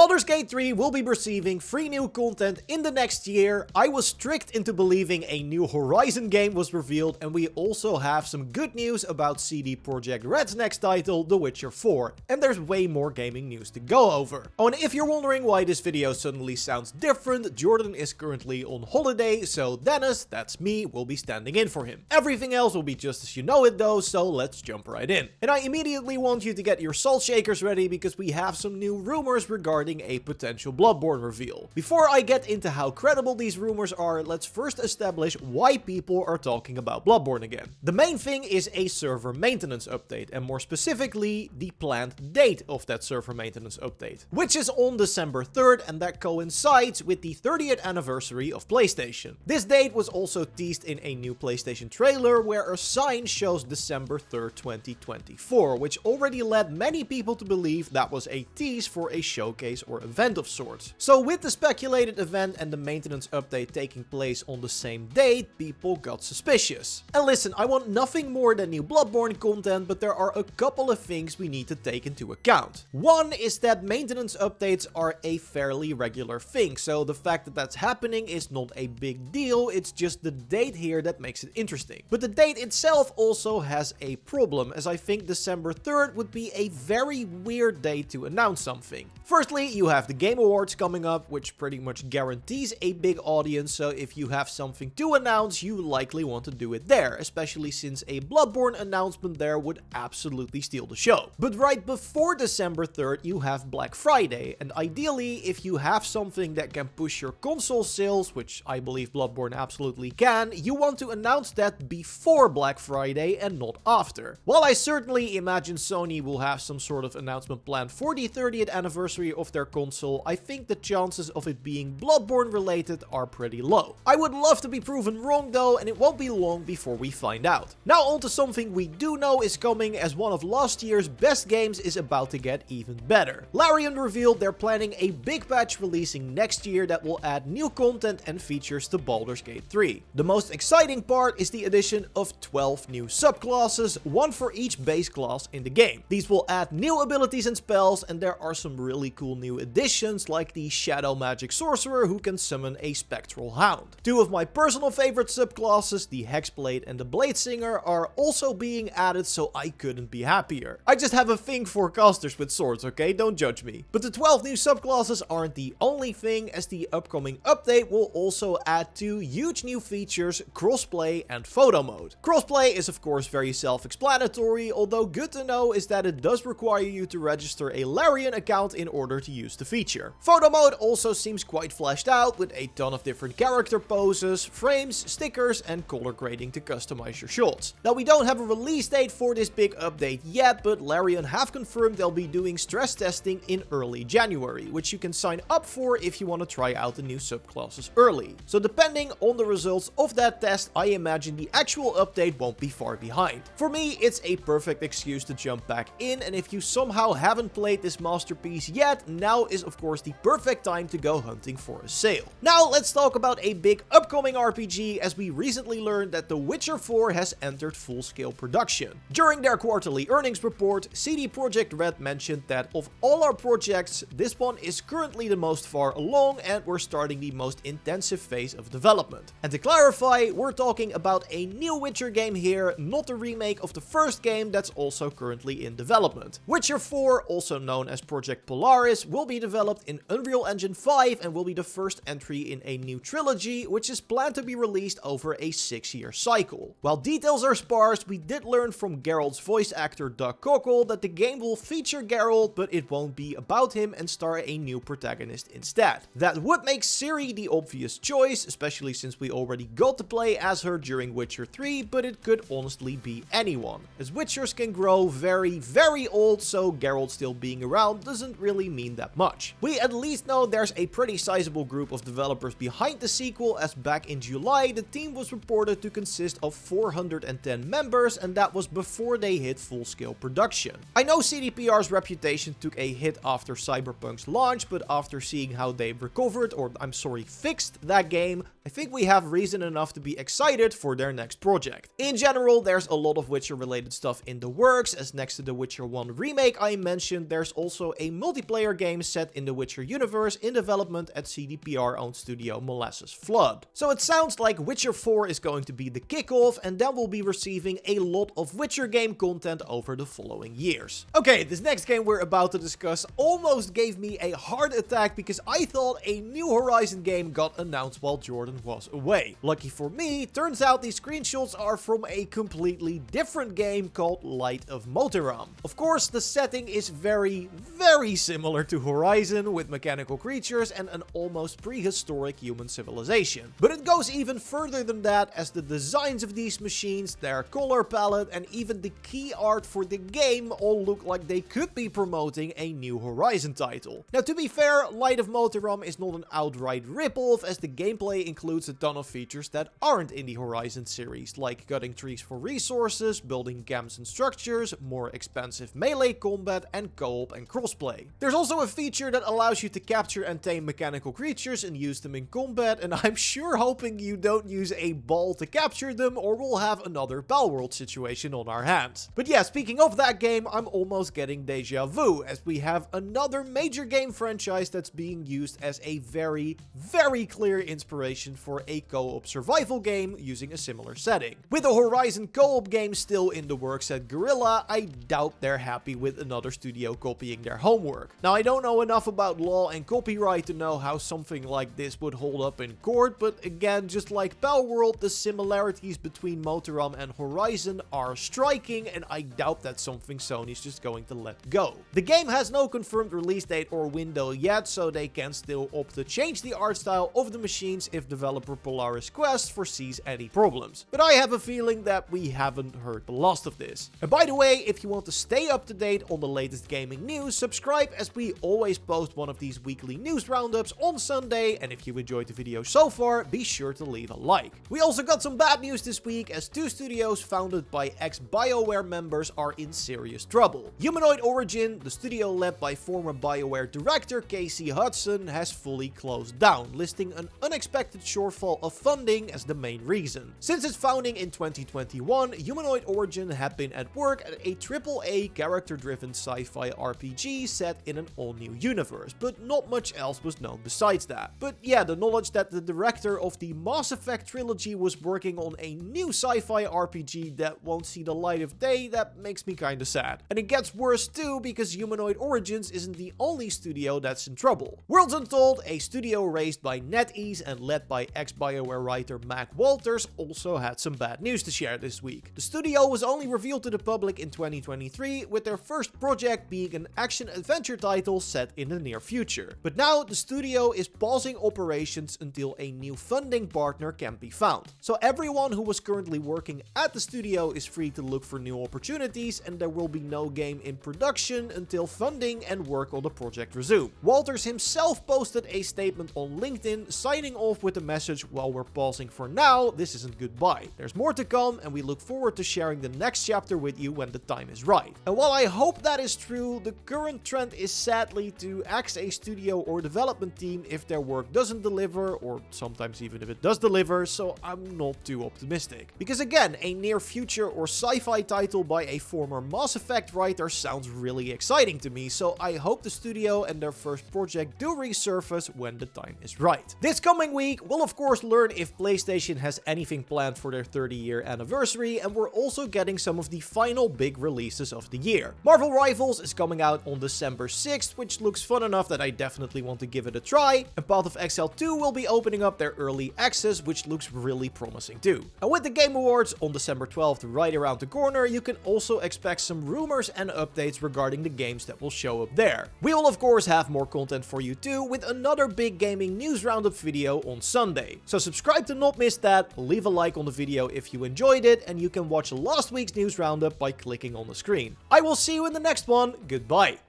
Baldur's Gate 3 will be receiving free new content in the next year. I was tricked into believing a new Horizon game was revealed, and we also have some good news about CD Projekt Red's next title, The Witcher 4, and there's way more gaming news to go over. Oh, and if you're wondering why this video suddenly sounds different, Jordan is currently on holiday, so Dennis, that's me, will be standing in for him. Everything else will be just as you know it though, so let's jump right in. And I immediately want you to get your salt shakers ready because we have some new rumors regarding a potential Bloodborne reveal. Before I get into how credible these rumors are, let's first establish why people are talking about Bloodborne again. The main thing is a server maintenance update, and more specifically, the planned date of that server maintenance update, which is on December 3rd, and that coincides with the 30th anniversary of PlayStation. This date was also teased in a new PlayStation trailer where a sign shows December 3rd, 2024, which already led many people to believe that was a tease for a showcase or event of sorts. So with the speculated event and the maintenance update taking place on the same date, people got suspicious. And listen, I want nothing more than new Bloodborne content, but there are a couple of things we need to take into account. One is that maintenance updates are a fairly regular thing, so the fact that that's happening is not a big deal, it's just the date here that makes it interesting. But the date itself also has a problem, as I think December 3rd would be a very weird day to announce something. Firstly, you have the Game Awards coming up, which pretty much guarantees a big audience, so if you have something to announce, you likely want to do it there, especially since a Bloodborne announcement there would absolutely steal the show. But right before December 3rd, you have Black Friday, and ideally, if you have something that can push your console sales, which I believe Bloodborne absolutely can, you want to announce that before Black Friday and not after. While I certainly imagine Sony will have some sort of announcement planned for the 30th anniversary of their console, I think the chances of it being Bloodborne related are pretty low. I would love to be proven wrong though, and it won't be long before we find out. Now on to something we do know is coming, as one of last year's best games is about to get even better. Larian revealed they're planning a big patch releasing next year that will add new content and features to Baldur's Gate 3. The most exciting part is the addition of 12 new subclasses, one for each base class in the game. These will add new abilities and spells, and there are some really cool new additions like the Shadow Magic Sorcerer who can summon a Spectral Hound. Two of my personal favorite subclasses, the Hexblade and the Bladesinger, are also being added, so I couldn't be happier. I just have a thing for casters with swords, okay? Don't judge me. But the 12 new subclasses aren't the only thing, as the upcoming update will also add two huge new features, crossplay and photo mode. Crossplay is of course very self-explanatory, although good to know is that it does require you to register a Larian account in order to use the feature. Photo mode also seems quite fleshed out, with a ton of different character poses, frames, stickers and color grading to customize your shots. Now we don't have a release date for this big update yet, but Larian have confirmed they'll be doing stress testing in early January, which you can sign up for if you want to try out the new subclasses early. So depending on the results of that test, I imagine the actual update won't be far behind. For me, it's a perfect excuse to jump back in, and if you somehow haven't played this masterpiece yet, now is of course the perfect time to go hunting for a sale. Now let's talk about a big upcoming RPG, as we recently learned that The Witcher 4 has entered full-scale production. During their quarterly earnings report, CD Projekt Red mentioned that of all our projects, this one is currently the most far along and we're starting the most intensive phase of development. And to clarify, we're talking about a new Witcher game here, not a remake of the first game that's also currently in development. Witcher 4, also known as Projekt Polaris, will be developed in Unreal Engine 5 and will be the first entry in a new trilogy, which is planned to be released over a 6-year cycle. While details are sparse, we did learn from Geralt's voice actor Doug Cockle that the game will feature Geralt, but it won't be about him and star a new protagonist instead. That would make Ciri the obvious choice, especially since we already got to play as her during Witcher 3, but it could honestly be anyone, as Witchers can grow very, very old, so Geralt still being around doesn't really mean that much. We at least know there's a pretty sizable group of developers behind the sequel, as back in July the team was reported to consist of 410 members, and that was before they hit full-scale production. I know CDPR's reputation took a hit after Cyberpunk's launch, but after seeing how they've recovered, or I'm sorry, fixed that game, I think we have reason enough to be excited for their next project. In general, there's a lot of Witcher related stuff in the works, as next to the Witcher 1 remake I mentioned, there's also a multiplayer game game set in the Witcher universe in development at CDPR-owned studio Molasses Flood. So it sounds like Witcher 4 is going to be the kickoff, and then we'll be receiving a lot of Witcher game content over the following years. Okay, this next game we're about to discuss almost gave me a heart attack because I thought a new Horizon game got announced while Jordan was away. Lucky for me, turns out these screenshots are from a completely different game called Light of Motiram. Of course, the setting is very similar to Horizon, with mechanical creatures and an almost prehistoric human civilization. But it goes even further than that, as the designs of these machines, their color palette, and even the key art for the game all look like they could be promoting a new Horizon title. Now, to be fair, Light of Motiram is not an outright ripoff, as the gameplay includes a ton of features that aren't in the Horizon series, like cutting trees for resources, building camps and structures, more expansive melee combat, and co-op and crossplay. There's also a feature that allows you to capture and tame mechanical creatures and use them in combat, and I'm sure hoping you don't use a ball to capture them, or we'll have another Palworld situation on our hands. But yeah, speaking of that game, I'm almost getting deja vu, as we have another major game franchise that's being used as a very clear inspiration for a co-op survival game using a similar setting. With the Horizon co-op game still in the works at Guerrilla, I doubt they're happy with another studio copying their homework. Now, I don't know enough about law and copyright to know how something like this would hold up in court, but again, just like Palworld, the similarities between Motiram and Horizon are striking, and I doubt that's something Sony's just going to let go. The game has no confirmed release date or window yet, so they can still opt to change the art style of the machines if developer Polaris Quest foresees any problems. But I have a feeling that we haven't heard the last of this. And by the way, if you want to stay up to date on the latest gaming news, subscribe, as we always post one of these weekly news roundups on Sunday, and if you enjoyed the video so far, be sure to leave a like. We also got some bad news this week, as two studios founded by ex-BioWare members are in serious trouble. Humanoid Origin, the studio led by former BioWare director Casey Hudson, has fully closed down, listing an unexpected shortfall of funding as the main reason. Since its founding in 2021, Humanoid Origin had been at work at a AAA character-driven sci-fi RPG set in an all-new universe, but not much else was known besides that. But yeah, the knowledge that the director of the Mass Effect trilogy was working on a new sci-fi RPG that won't see the light of day, that makes me kinda sad. And it gets worse too, because Humanoid Origins isn't the only studio that's in trouble. Worlds Untold, a studio raised by NetEase and led by ex-BioWare writer Mac Walters, also had some bad news to share this week. The studio was only revealed to the public in 2023, with their first project being an action-adventure title set in the near future. But now the studio is pausing operations until a new funding partner can be found. So everyone who was currently working at the studio is free to look for new opportunities, and there will be no game in production until funding and work on the project resume. Walters himself posted a statement on LinkedIn signing off with the message, "While we're pausing for now, this isn't goodbye. There's more to come, and we look forward to sharing the next chapter with you when the time is right." And while I hope that is true, the current trend is sadly to axe a studio or development team if their work doesn't deliver, or sometimes even if it does deliver, so I'm not too optimistic. Because again, a near future or sci-fi title by a former Mass Effect writer sounds really exciting to me, so I hope the studio and their first project do resurface when the time is right. This coming week, we'll of course learn if PlayStation has anything planned for their 30-year anniversary, and we're also getting some of the final big releases of the year. Marvel Rivals is coming out on December 6th, which looks fun enough that I definitely want to give it a try, and Path of Exile 2 will be opening up their early access, which looks really promising too. And with the Game Awards on December 12th right around the corner, you can also expect some rumors and updates regarding the games that will show up there. We will of course have more content for you too, with another big gaming news roundup video on Sunday. So subscribe to not miss that, leave a like on the video if you enjoyed it, and you can watch last week's news roundup by clicking on the screen. I will see you in the next one. Goodbye.